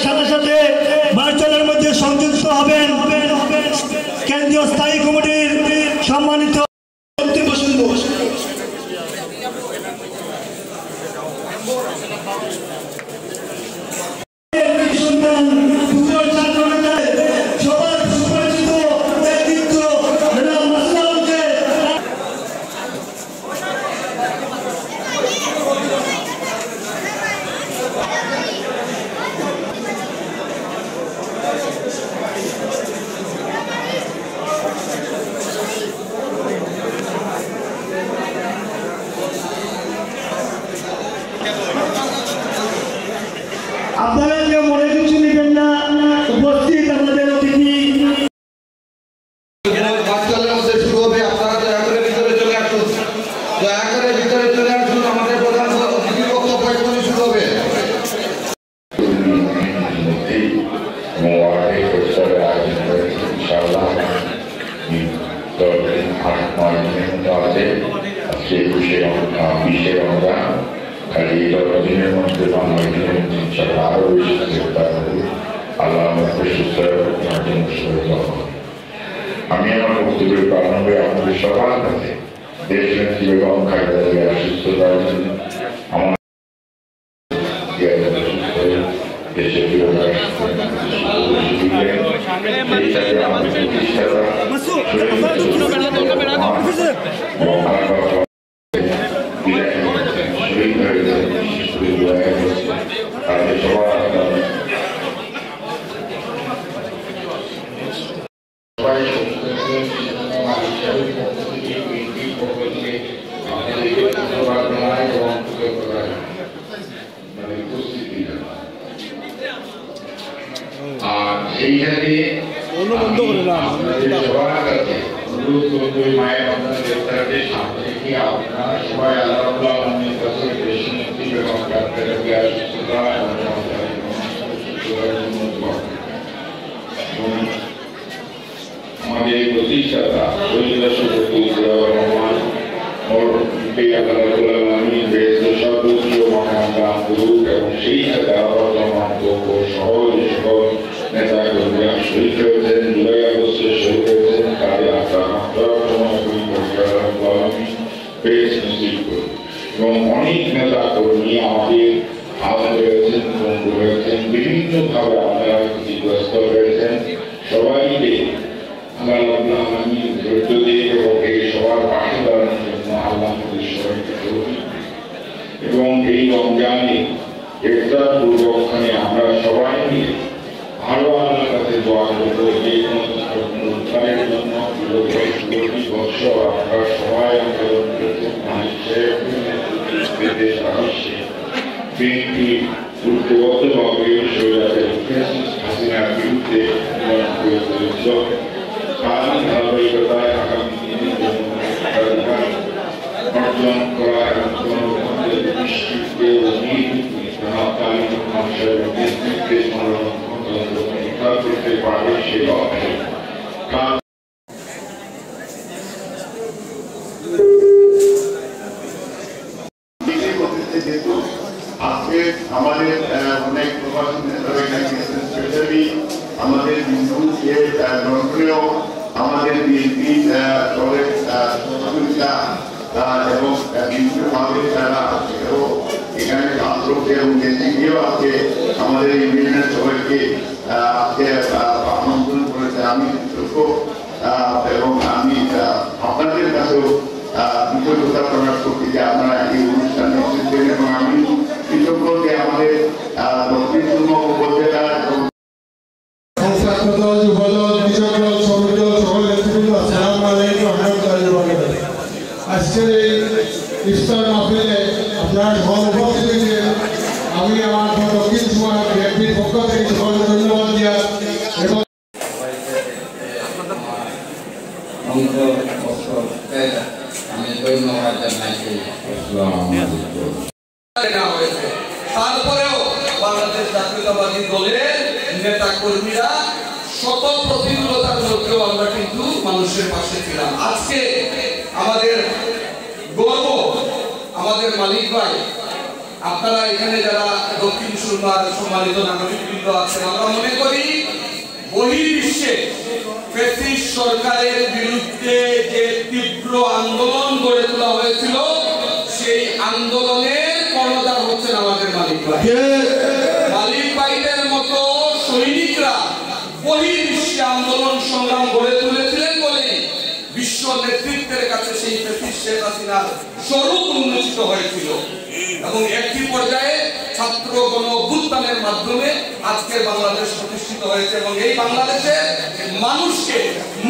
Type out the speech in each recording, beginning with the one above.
সাথে সাথে ভার্চুয়ালের মধ্যে সংযুক্ত হবেন কেন্দ্রীয় স্থায়ী কমিটির সম্মানিত আপনারা যে মনে কিছু নেবেন না উপস্থিত আমাদের অতিথি বাচ্চাদের মধ্যে শুরু হবে। আপনারা দয়া করে ভিতরে চলে আসুন, দয়া করে ভিতরে চলে আসুন। আমাদের প্রধান অতিথির বক্তব্য এখনই শুরু হবে। খালি দিনের মধ্যে আরো বেশি চেষ্টা করি। আল্লাহ আমাকে সুস্থ আমি আমার বক্তব্যের প্রারম্ভে আপনাদের সবার কাছে দেশ নেত্রী বেগম খালেদা জিয়ার সুস্থতার জন্য আমার দেশের এইখানে সবার কাছে অনুরোধ করবো মায়ের আপনাদের দেবতাদের সামনে থেকে আপনারা সবাই আল্লাহ আলমীর কাছে বেশি মুক্তি এবং সুস্থতা আমাদের প্রতিষ্ঠাতা রহমান সর্বপ্রিয় মহান গুরু এবং সেই সাথে সহজ সকল নেতা কর্মীরা শহীদ হয়েছেন। জুলাই আগস্টে শহীদ হয়েছেন তাদের এবং অনেক নেতা কর্মী আমাদের আহত হয়েছেন, পঙ্গু হয়েছেন, বিভিন্নভাবে আপনারা ক্ষতিগ্রস্ত হয়েছেন। সবাইকে আল্লাহ আমি ধৈর্য দিয়ে এবং এই সবার পাশে দাঁড়ানোর জন্য আল্লাহ সবাইকে এবং এই রমজানে ইফতার পূর্বক্ষণে আমরা সবাই মিলে ভালো আল্লাহর কাছে দোয়া করবো যে উদ্ধারের জন্য বছর আমরা সবাই আন্দোলন করেছেন। দেশ আকাশে বিএনপি উদ্যোগতভাবে হাসিনার বিরুদ্ধে আন্দোলন করে চলেছিল। তার ধারাবাহিকতায় আগামী দিনে অর্জন করা এবং জনগণের দৃষ্টিতে মানুষের নেতৃত্বে করতে পারবে সে লক্ষ্যে আজকে আমাদের অনেক প্রশাসন স্পেশালি আমাদের হিন্দু যে জনপ্রিয় আমাদের বিএনপি দলের সহযোগিতা এবং বিএনপি যারা এখানে আন্তর্ক এবং দেশীয় আছে আমাদের ইউনিয়নের সবাইকে আজকে আমন্ত্রণ করেছে। আমি এবং আমি আপনাদের কাছেও কৃতজ্ঞতা প্রকাশ করছি যে আপনারা এই অনুষ্ঠানে এসেছেন এবং আমি কৃতজ্ঞ যে আমাদের দক্ষিণ-পূর্ব উপজেলা আজকের এই ইফতার মাহফিলে আপনার সভাপতিকে আমি আমার দক্ষিণ সীমার বিএনপির পক্ষ থেকে সকলকে ধন্যবাদ দিয়া এবং আমি ধন্যবাদ জানাইছি। তারপরেও বাংলাদেশ জাতীয়তাবাদী দলের নেতা কর্মীরা শত প্রতিকূলতার মধ্যেও আমরা কিন্তু মানুষের পাশে ছিলাম। আজকে আমাদের গর্ব আমাদের মালিক ভাই আপনারা এখানে যারা দক্ষিণ সুরমার সম্মানিত নাগরিকবৃন্দ আছেন, আমরা মনে করি বহির্বিশ্বে ফ্যাসিস্ট সরকারের বিরুদ্ধে যে তীব্র আন্দোলন গড়ে তোলা হয়েছিল, সেই আন্দোলনের কর্ণধার হচ্ছেন আমাদের মালিক ভাই। মালিক ভাইদের মতো সৈনিকরা বহির্বিশ্বে আন্দোলন সংগ্রাম গড়ে তুলেছিলেন বলে বিশ্ব নেতৃত্বের কাছে সেই ফ্যাসিস্ট শেখ হাসিনার স্বরূপ উন্মোচিত হয়েছিল এবং একটি পর্যায়ে ছাত্র গণ অভ্যুত্থানের মাধ্যমে আজকের বাংলাদেশ প্রতিষ্ঠিত হয়েছে এবং এই বাংলাদেশে মানুষকে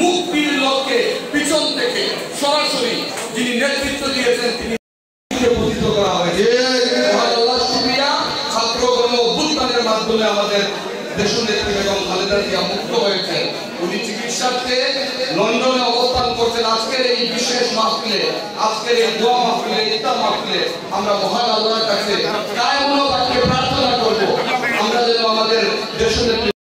মুক্তির লক্ষ্যে পিছন থেকে সরাসরি যিনি নেতৃত্ব দিয়েছেন তিনি প্রতিষ্ঠিত করা হয়েছে। আল্লাহর শুকরিয়া, ছাত্র গণ অভ্যুত্থানের মাধ্যমে আমাদের দেশনেত্রী বেগম খালেদা জিয়া মুক্ত হয়েছেন। উনি চিকিৎসার্থে লন্ডনে অবস্থান করছেন। আজকের এই বিশেষ মাহফিলে, আজকের এই দোয়া মাহফিলে, ইফতার মাহফিলে আমরা মহান আল্লাহর কাছে কায়মুল বাক্যে প্রার্থনা করব আমরা যেন আমাদের দেশনেত্রী